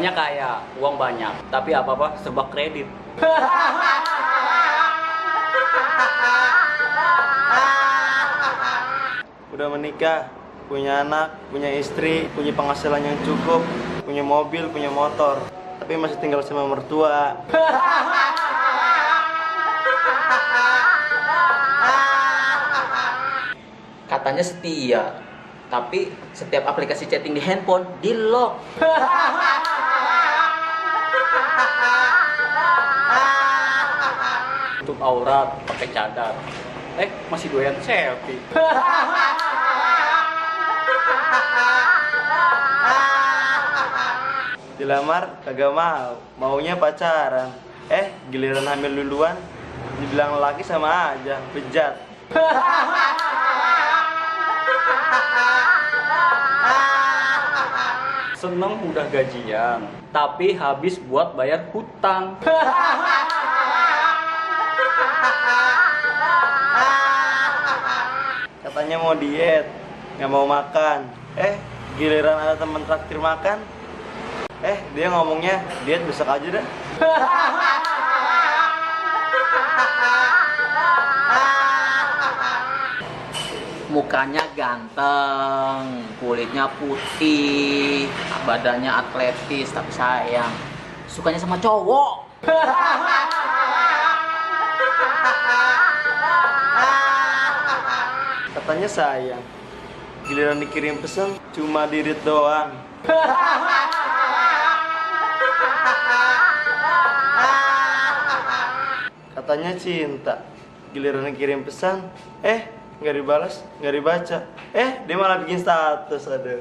Katanya kaya, uang banyak, tapi apa-apa serba kredit. Udah menikah, punya anak, punya istri, punya penghasilan yang cukup, punya mobil, punya motor, tapi masih tinggal sama mertua. Katanya setia, tapi setiap aplikasi chatting di handphone di-lock. Untuk aurat pakai cadar. Masih doyan selfie. Dilamar kagak mau, maunya pacaran. Giliran hamil duluan, dibilang laki sama aja, bejat. Seneng udah gajian, tapi habis buat bayar hutang. Katanya mau diet, nggak mau makan. Giliran ada teman traktir makan, dia ngomongnya diet besok aja dah. Mukanya ganteng, kulitnya putih, badannya atletis, tapi sayang sukanya sama cowok. Katanya sayang, giliran dikirim pesan cuma dirit doang. Katanya cinta, giliran dikirim pesan, nggak dibalas, nggak dibaca. Dia malah bikin status, aduh.